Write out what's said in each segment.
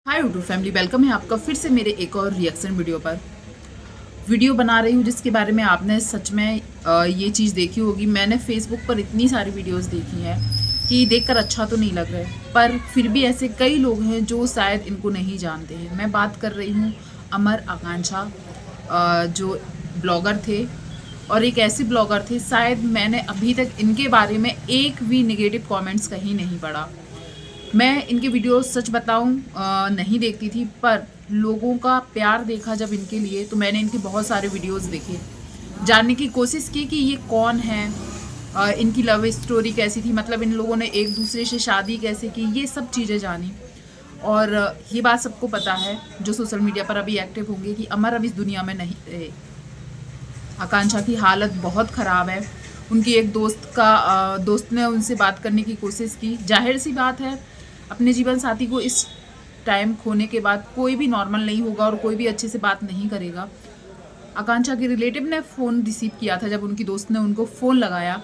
Hi YouTube family, welcome है आपका फिर से मेरे एक और रिएक्शन वीडियो पर। वीडियो बना रही हूँ जिसके बारे में आपने सच में ये चीज़ देखी होगी। मैंने फेसबुक पर इतनी सारी वीडियोस देखी हैं कि देखकर अच्छा तो नहीं लग रहा है, पर फिर भी ऐसे कई लोग हैं जो शायद इनको नहीं जानते हैं। मैं बात कर रही हूँ अमर आकांक्षा, जो ब्लॉगर थे और एक ऐसे ब्लॉगर थे, शायद मैंने अभी तक इनके बारे में एक भी निगेटिव कॉमेंट्स कहीं नहीं पढ़ा। मैं इनके वीडियो सच बताऊं नहीं देखती थी, पर लोगों का प्यार देखा जब इनके लिए, तो मैंने इनके बहुत सारे वीडियोस देखे, जानने की कोशिश की कि ये कौन है, इनकी लव स्टोरी कैसी थी, मतलब इन लोगों ने एक दूसरे से शादी कैसे की, ये सब चीज़ें जानी। और ये बात सबको पता है जो सोशल मीडिया पर अभी एक्टिव होंगे कि अमर अब इस दुनिया में नहीं रहे। आकांक्षा की हालत बहुत ख़राब है। उनकी एक दोस्त ने उनसे बात करने की कोशिश की। जाहिर सी बात है, अपने जीवन साथी को इस टाइम खोने के बाद कोई भी नॉर्मल नहीं होगा और कोई भी अच्छे से बात नहीं करेगा। आकांक्षा के रिलेटिव ने फ़ोन रिसीव किया था जब उनकी दोस्त ने उनको फ़ोन लगाया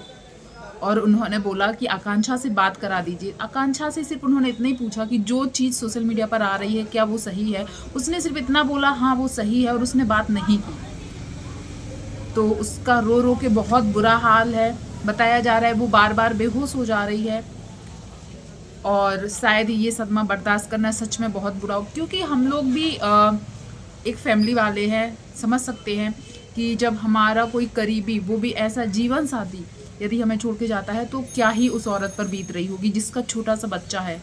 और उन्होंने बोला कि आकांक्षा से बात करा दीजिए। आकांक्षा से सिर्फ उन्होंने इतना ही पूछा कि जो चीज़ सोशल मीडिया पर आ रही है क्या वो सही है। उसने सिर्फ इतना बोला, हाँ वो सही है, और उसने बात नहीं की। तो उसका रो रो के बहुत बुरा हाल है। बताया जा रहा है वो बार बार बेहोश हो जा रही है और शायद ये सदमा बर्दाश्त करना सच में बहुत बुरा हो, क्योंकि हम लोग भी एक फैमिली वाले हैं, समझ सकते हैं कि जब हमारा कोई करीबी, वो भी ऐसा जीवन साथी यदि हमें छोड़ के जाता है तो क्या ही उस औरत पर बीत रही होगी जिसका छोटा सा बच्चा है,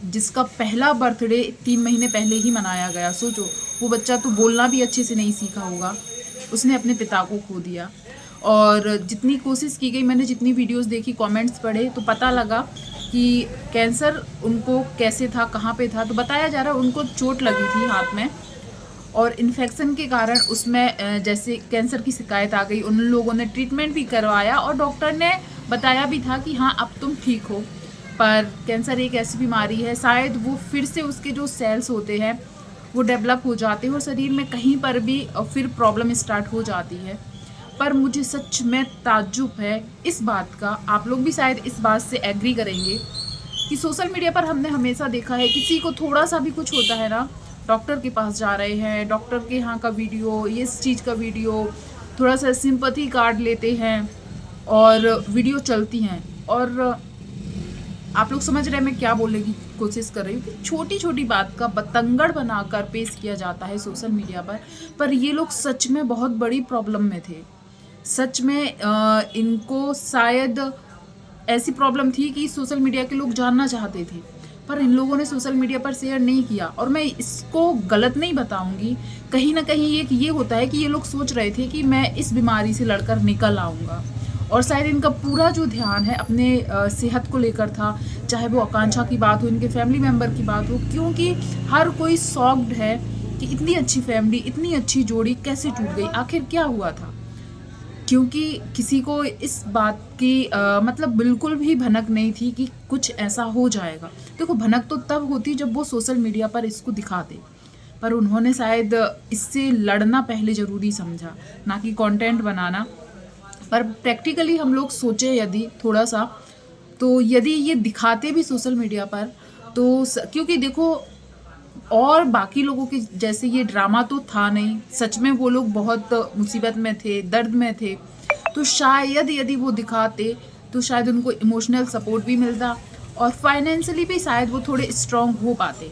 जिसका पहला बर्थडे 3 महीने पहले ही मनाया गया। सोचो, वो बच्चा तो बोलना भी अच्छे से नहीं सीखा होगा, उसने अपने पिता को खो दिया। और जितनी कोशिश की गई, मैंने जितनी वीडियोस देखी, कमेंट्स पढ़े, तो पता लगा कि कैंसर उनको कैसे था, कहाँ पे था। तो बताया जा रहा है उनको चोट लगी थी हाथ में और इन्फेक्शन के कारण उसमें जैसे कैंसर की शिकायत आ गई। उन लोगों ने ट्रीटमेंट भी करवाया और डॉक्टर ने बताया भी था कि हाँ अब तुम ठीक हो। पर कैंसर एक ऐसी बीमारी है, शायद वो फिर से उसके जो सेल्स होते हैं वो डेवलप हो जाते हैं और शरीर में कहीं पर भी फिर प्रॉब्लम स्टार्ट हो जाती है। पर मुझे सच में ताज्जुब है इस बात का, आप लोग भी शायद इस बात से एग्री करेंगे कि सोशल मीडिया पर हमने हमेशा देखा है किसी को थोड़ा सा भी कुछ होता है ना, डॉक्टर के पास जा रहे हैं, डॉक्टर के यहाँ का वीडियो, ये इस चीज़ का वीडियो, थोड़ा सा सिंपैथी कार्ड लेते हैं और वीडियो चलती हैं। और आप लोग समझ रहे हैं मैं क्या बोलने की कोशिश कर रही हूँ कि छोटी छोटी बात का बतंगड़ बनाकर पेश किया जाता है सोशल मीडिया पर ये लोग सच में बहुत बड़ी प्रॉब्लम में थे। सच में इनको शायद ऐसी प्रॉब्लम थी कि सोशल मीडिया के लोग जानना चाहते थे, पर इन लोगों ने सोशल मीडिया पर शेयर नहीं किया। और मैं इसको गलत नहीं बताऊंगी, कहीं ना कहीं एक ये होता है कि ये लोग सोच रहे थे कि मैं इस बीमारी से लड़कर निकल आऊँगा, और शायद इनका पूरा जो ध्यान है अपने सेहत को लेकर था। चाहे वो आकांक्षा की बात हो, इनके फैमिली मेम्बर की बात हो, क्योंकि हर कोई शॉक्ड है कि इतनी अच्छी फैमिली, इतनी अच्छी जोड़ी कैसे टूट गई, आखिर क्या हुआ था। क्योंकि किसी को इस बात की मतलब बिल्कुल भी भनक नहीं थी कि कुछ ऐसा हो जाएगा। देखो, भनक तो तब होती जब वो सोशल मीडिया पर इसको दिखाते, पर उन्होंने शायद इससे लड़ना पहले ज़रूरी समझा, ना कि कंटेंट बनाना। पर प्रैक्टिकली हम लोग सोचे यदि थोड़ा सा, तो यदि ये दिखाते भी सोशल मीडिया पर तो क्योंकि देखो, और बाकी लोगों के जैसे ये ड्रामा तो था नहीं, सच में वो लोग बहुत मुसीबत में थे, दर्द में थे। तो शायद यदि वो दिखाते तो शायद उनको इमोशनल सपोर्ट भी मिलता और फाइनेंशियली भी शायद वो थोड़े स्ट्रांग हो पाते।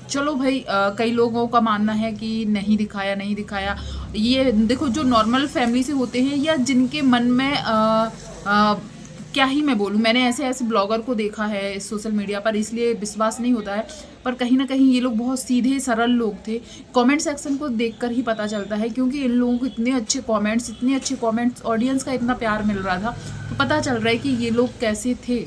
चलो भाई, कई लोगों का मानना है कि नहीं दिखाया, नहीं दिखाया। ये देखो, जो नॉर्मल फैमिली से होते हैं या जिनके मन में क्या ही मैं बोलूँ, मैंने ऐसे ऐसे ब्लॉगर को देखा है सोशल मीडिया पर, इसलिए विश्वास नहीं होता है, पर कहीं ना कहीं ये लोग बहुत सीधे सरल लोग थे। कमेंट सेक्शन को देखकर ही पता चलता है, क्योंकि इन लोगों को इतने अच्छे कमेंट्स, ऑडियंस का इतना प्यार मिल रहा था, तो पता चल रहा है कि ये लोग कैसे थे।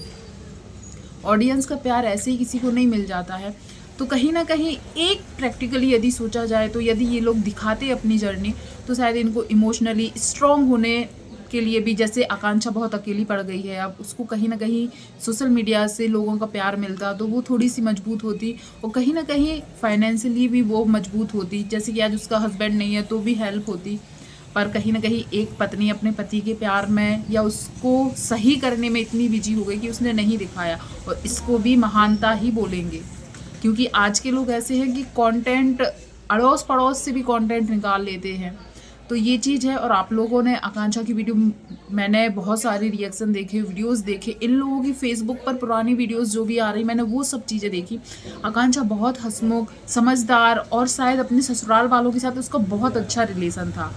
ऑडियंस का प्यार ऐसे ही किसी को नहीं मिल जाता है। तो कहीं ना कहीं एक प्रैक्टिकली यदि सोचा जाए तो यदि ये लोग दिखाते अपनी जर्नी, तो शायद इनको इमोशनली स्ट्रॉन्ग होने के लिए भी, जैसे आकांक्षा बहुत अकेली पड़ गई है, अब उसको कहीं ना कहीं सोशल मीडिया से लोगों का प्यार मिलता तो वो थोड़ी सी मजबूत होती और कहीं ना कहीं फाइनेंशियली भी वो मजबूत होती। जैसे कि आज उसका हस्बैंड नहीं है तो भी हेल्प होती। पर कहीं ना कहीं एक पत्नी अपने पति के प्यार में या उसको सही करने में इतनी बिजी हो गई कि उसने नहीं दिखाया, और इसको भी महानता ही बोलेंगे। क्योंकि आज के लोग ऐसे हैं कि कंटेंट अड़ोस पड़ोस से भी कंटेंट निकाल लेते हैं। तो ये चीज़ है। और आप लोगों ने आकांक्षा की वीडियो, मैंने बहुत सारे रिएक्शन देखे, वीडियोस देखे, इन लोगों की फेसबुक पर पुरानी वीडियोस जो भी आ रही, मैंने वो सब चीज़ें देखी। आकांक्षा बहुत हंसमुख, समझदार और शायद अपने ससुराल वालों के साथ उसका बहुत अच्छा रिलेशन था।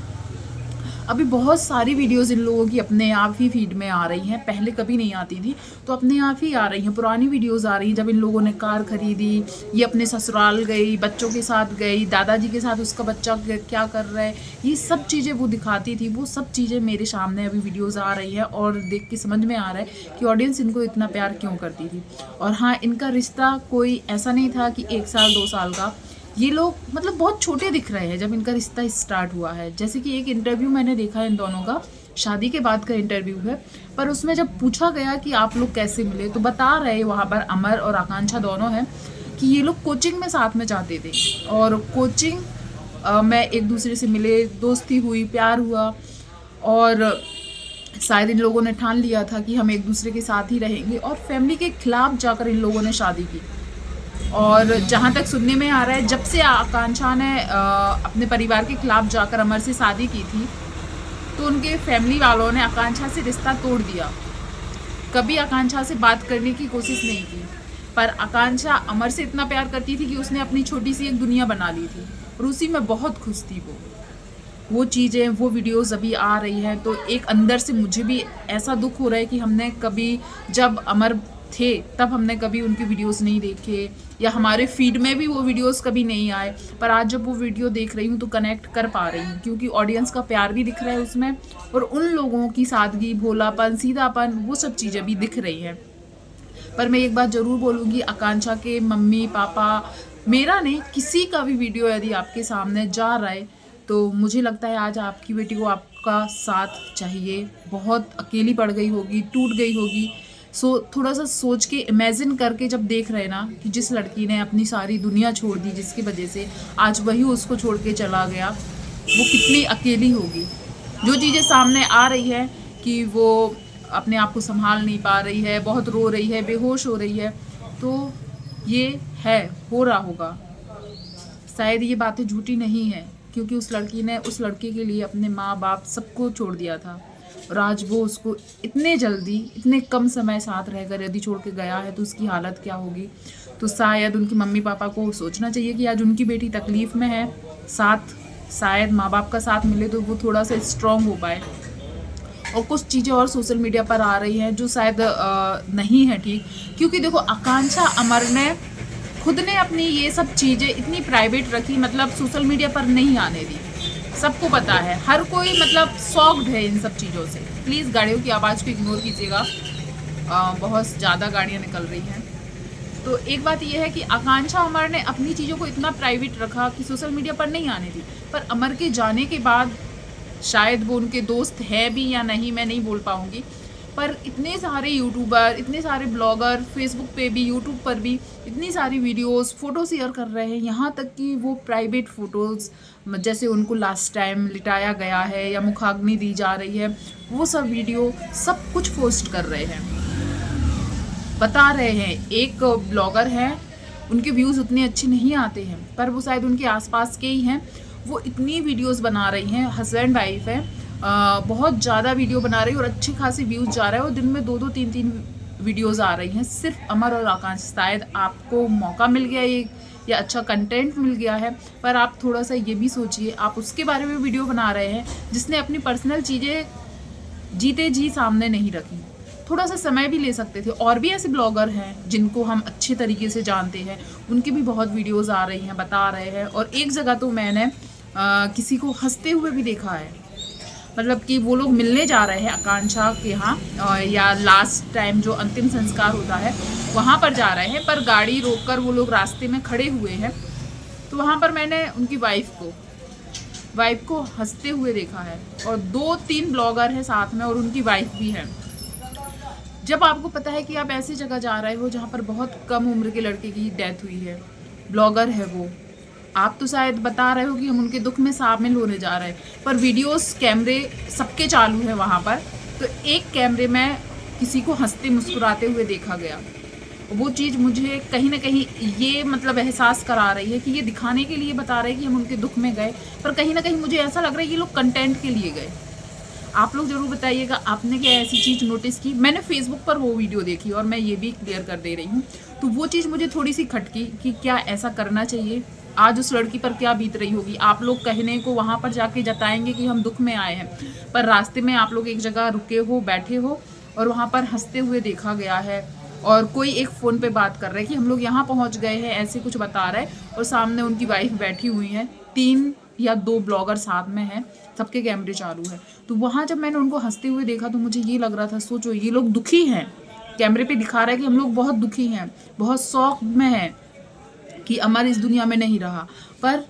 अभी बहुत सारी वीडियोस इन लोगों की अपने आप ही फीड में आ रही हैं, पहले कभी नहीं आती थी, तो अपने आप ही आ रही हैं। पुरानी वीडियोस आ रही हैं जब इन लोगों ने कार खरीदी, ये अपने ससुराल गई, बच्चों के साथ गई, दादाजी के साथ उसका बच्चा क्या कर रहा है, ये सब चीज़ें वो दिखाती थी। वो सब चीज़ें मेरे सामने अभी वीडियोज़ आ रही है और देख के समझ में आ रहा है कि ऑडियंस इनको इतना प्यार क्यों करती थी। और हाँ, इनका रिश्ता कोई ऐसा नहीं था कि 1 साल 2 साल का, ये लोग मतलब बहुत छोटे दिख रहे हैं जब इनका रिश्ता स्टार्ट हुआ है। जैसे कि एक इंटरव्यू मैंने देखा है इन दोनों का, शादी के बाद का इंटरव्यू है, पर उसमें जब पूछा गया कि आप लोग कैसे मिले, तो बता रहे वहाँ पर अमर और आकांक्षा दोनों हैं कि ये लोग कोचिंग में साथ में जाते थे और कोचिंग में एक दूसरे से मिले, दोस्ती हुई, प्यार हुआ और शायद इन लोगों ने ठान लिया था कि हम एक दूसरे के साथ ही रहेंगे और फैमिली के खिलाफ जाकर इन लोगों ने शादी की। और जहाँ तक सुनने में आ रहा है, जब से आकांक्षा ने अपने परिवार के खिलाफ जाकर अमर से शादी की थी, तो उनके फैमिली वालों ने आकांक्षा से रिश्ता तोड़ दिया। कभी आकांक्षा से बात करने की कोशिश नहीं की, पर आकांक्षा अमर से इतना प्यार करती थी कि उसने अपनी छोटी सी एक दुनिया बना ली थी और उसी में बहुत खुश थी वो चीज़ें, वो वीडियोस अभी आ रही हैं। तो एक अंदर से मुझे भी ऐसा दुख हो रहा है कि हमने कभी, जब अमर थे तब हमने कभी उनके वीडियोस नहीं देखे या हमारे फीड में भी वो वीडियोस कभी नहीं आए, पर आज जब वो वीडियो देख रही हूँ तो कनेक्ट कर पा रही हूँ क्योंकि ऑडियंस का प्यार भी दिख रहा है उसमें और उन लोगों की सादगी, भोलापन, सीधापन, वो सब चीज़ें भी दिख रही हैं। पर मैं एक बात ज़रूर बोलूँगी, आकांक्षा के मम्मी पापा, मेरा नहीं, किसी का भी वीडियो यदि आपके सामने जा रहा है तो मुझे लगता है आज आपकी बेटी को आपका साथ चाहिए। बहुत अकेली पड़ गई होगी, टूट गई होगी। थोड़ा सा सोच के इमेजिन करके जब देख रहे ना कि जिस लड़की ने अपनी सारी दुनिया छोड़ दी, जिसकी वजह से आज वही उसको छोड़ के चला गया, वो कितनी अकेली होगी। जो चीज़ें सामने आ रही है कि वो अपने आप को संभाल नहीं पा रही है, बहुत रो रही है, बेहोश हो रही है, तो ये हो रहा होगा। शायद ये बातें झूठी नहीं है क्योंकि उस लड़की ने उस लड़के के लिए अपने माँ बाप सबको छोड़ दिया था और आज वो उसको इतने जल्दी, इतने कम समय साथ रहकर यदि छोड़ के गया है तो उसकी हालत क्या होगी। तो शायद उनकी मम्मी पापा को सोचना चाहिए कि आज उनकी बेटी तकलीफ़ में है, साथ शायद माँ बाप का साथ मिले तो वो थोड़ा सा स्ट्रॉन्ग हो पाए। और कुछ चीज़ें और सोशल मीडिया पर आ रही हैं जो शायद नहीं है ठीक, क्योंकि देखो आकांक्षा अमर ने खुद ने अपनी ये सब चीज़ें इतनी प्राइवेट रखी, मतलब सोशल मीडिया पर नहीं आने दी। सबको पता है, हर कोई मतलब शॉक्ड है इन सब चीज़ों से। प्लीज़ गाड़ियों की आवाज़ को इग्नोर कीजिएगा, बहुत ज़्यादा गाड़ियाँ निकल रही हैं। तो एक बात यह है कि आकांक्षा अमर ने अपनी चीज़ों को इतना प्राइवेट रखा कि सोशल मीडिया पर नहीं आने दी, पर अमर के जाने के बाद शायद वो उनके दोस्त है भी या नहीं, मैं नहीं बोल पाऊँगी, पर इतने सारे यूट्यूबर, इतने सारे ब्लॉगर, फेसबुक पे भी, यूट्यूब पर भी इतनी सारी वीडियोस, फ़ोटो शेयर कर रहे हैं, यहाँ तक कि वो प्राइवेट फ़ोटोज़, जैसे उनको लास्ट टाइम लिटाया गया है या मुखाग्नि दी जा रही है, वो सब वीडियो सब कुछ पोस्ट कर रहे हैं, बता रहे हैं। एक ब्लॉगर है, उनके व्यूज़ उतने अच्छे नहीं आते हैं, पर वो शायद उनके आसपास के ही हैं, वो इतनी वीडियोस बना रही हैं, हस्बैंड वाइफ है, बहुत ज़्यादा वीडियो बना रही है और अच्छे खासे व्यूज़ जा रहा है और दिन में 2-2 3-3 वीडियोस आ रही हैं सिर्फ अमर और आकांक्षा। शायद आपको मौका मिल गया ये या अच्छा कंटेंट मिल गया है, पर आप थोड़ा सा ये भी सोचिए, आप उसके बारे में वीडियो बना रहे हैं जिसने अपनी पर्सनल चीज़ें जीते जी सामने नहीं रखी। थोड़ा सा समय भी ले सकते थे। और भी ऐसे ब्लॉगर हैं जिनको हम अच्छे तरीके से जानते हैं, उनकी भी बहुत वीडियोस आ रही हैं, बता रहे हैं। और एक जगह तो मैंने किसी को हंसते हुए भी देखा है, मतलब कि वो लोग मिलने जा रहे हैं आकांक्षा के यहाँ या लास्ट टाइम जो अंतिम संस्कार होता है वहाँ पर जा रहे हैं, पर गाड़ी रोककर वो लोग रास्ते में खड़े हुए हैं। तो वहाँ पर मैंने उनकी वाइफ को हंसते हुए देखा है और 2-3 ब्लॉगर हैं साथ में और उनकी वाइफ भी है। जब आपको पता है कि आप ऐसी जगह जा रहे हो जहाँ पर बहुत कम उम्र के लड़के की डेथ हुई है, ब्लॉगर है वो, आप तो शायद बता रहे हो कि हम उनके दुख में शामिल होने जा रहे हैं, पर वीडियोस, कैमरे सबके चालू है वहाँ पर। तो एक कैमरे में किसी को हंसते मुस्कुराते हुए देखा गया वो चीज़ मुझे कहीं न कहीं ये मतलब एहसास करा रही है कि ये दिखाने के लिए बता रहे हैं कि हम उनके दुःख में गए, पर कहीं न कहीं मुझे ऐसा लग रहा है ये लोग कंटेंट के लिए गए। आप लोग ज़रूर बताइएगा आपने क्या ऐसी चीज़ नोटिस की? मैंने फ़ेसबुक पर वो वीडियो देखी और मैं ये भी क्लियर कर दे रही हूँ। तो वो चीज़ मुझे थोड़ी-सी खटकी कि क्या ऐसा करना चाहिए? आज उस लड़की पर क्या बीत रही होगी? आप लोग कहने को वहाँ पर जाके जताएँगे कि हम दुःख में आए हैं, पर रास्ते में आप लोग एक जगह रुके हो, बैठे हो और वहाँ पर हँसते हुए देखा गया है और कोई एक फ़ोन पे बात कर रहा है कि हम लोग यहाँ पहुँच गए हैं, ऐसे कुछ बता रहा है और सामने उनकी वाइफ़ बैठी हुई हैं। 3 या 2 ब्लॉगर साथ में हैं, सबके कैमरे चालू हैं। तो वहाँ जब मैंने उनको हँसते हुए देखा तो मुझे ये लग रहा था, सोचो ये लोग दुखी हैं। कैमरे पे दिखा रहा है कि हम लोग बहुत दुखी हैं, बहुत शौक में हैं कि अमर इस दुनिया में नहीं रहा। पर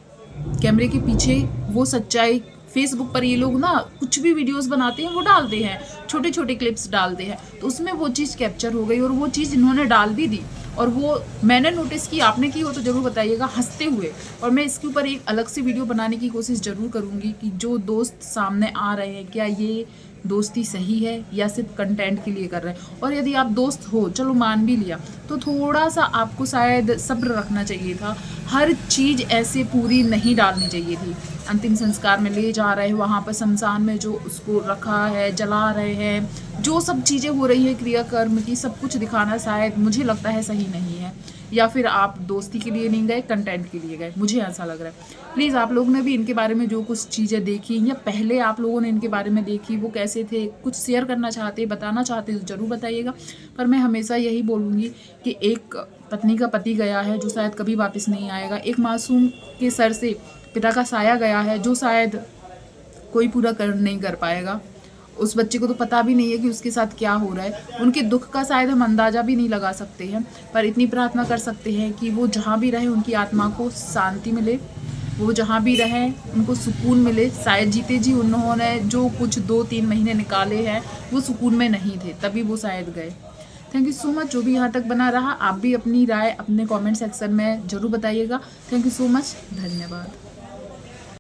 कैमरे के पीछे वो सच्चाई फेसबुक पर ये लोग ना कुछ भी वीडियोस बनाते हैं वो डालते हैं, छोटे छोटे क्लिप्स डालते हैं, तो उसमें वो चीज़ कैप्चर हो गई और वो चीज़ इन्होंने डाल भी दी और वो मैंने नोटिस की, आपने की हो तो ज़रूर बताइएगा हंसते हुए। और मैं इसके ऊपर एक अलग से वीडियो बनाने की कोशिश ज़रूर करूँगी कि जो दोस्त सामने आ रहे हैं क्या ये दोस्ती सही है या सिर्फ कंटेंट के लिए कर रहे हैं। और यदि आप दोस्त हो, चलो मान भी लिया, तो थोड़ा सा आपको शायद सब्र रखना चाहिए था। हर चीज़ ऐसे पूरी नहीं डालनी चाहिए थी। अंतिम संस्कार में ले जा रहे हैं, वहाँ पर शमशान में जो उसको रखा है, जला रहे हैं, जो सब चीज़ें हो रही है क्रियाकर्म की, सब कुछ दिखाना शायद मुझे लगता है सही नहीं है। या फिर आप दोस्ती के लिए नहीं गए, कंटेंट के लिए गए, मुझे ऐसा लग रहा है। प्लीज़ आप लोगों ने भी इनके बारे में जो कुछ चीज़ें देखी या पहले आप लोगों ने इनके बारे में देखी वो कैसे थे, कुछ शेयर करना चाहते, बताना चाहते तो ज़रूर बताइएगा। पर मैं हमेशा यही बोलूँगी कि एक पत्नी का पति गया है जो शायद कभी वापस नहीं आएगा, एक मासूम के सर से पिता का साया गया है जो शायद कोई पूरा कर नहीं कर पाएगा। उस बच्चे को तो पता भी नहीं है कि उसके साथ क्या हो रहा है, उनके दुख का शायद हम अंदाज़ा भी नहीं लगा सकते हैं, पर इतनी प्रार्थना कर सकते हैं कि वो जहाँ भी रहे उनकी आत्मा को शांति मिले, वो जहाँ भी रहें उनको सुकून मिले। शायद जीते जी उन्होंने जो कुछ 2-3 महीने निकाले हैं वो सुकून में नहीं थे, तभी वो शायद गए। थैंक यू सो मच जो भी यहाँ तक बना रहा। आप भी अपनी राय अपने कमेंट सेक्शन में ज़रूर बताइएगा। थैंक यू सो मच, धन्यवाद।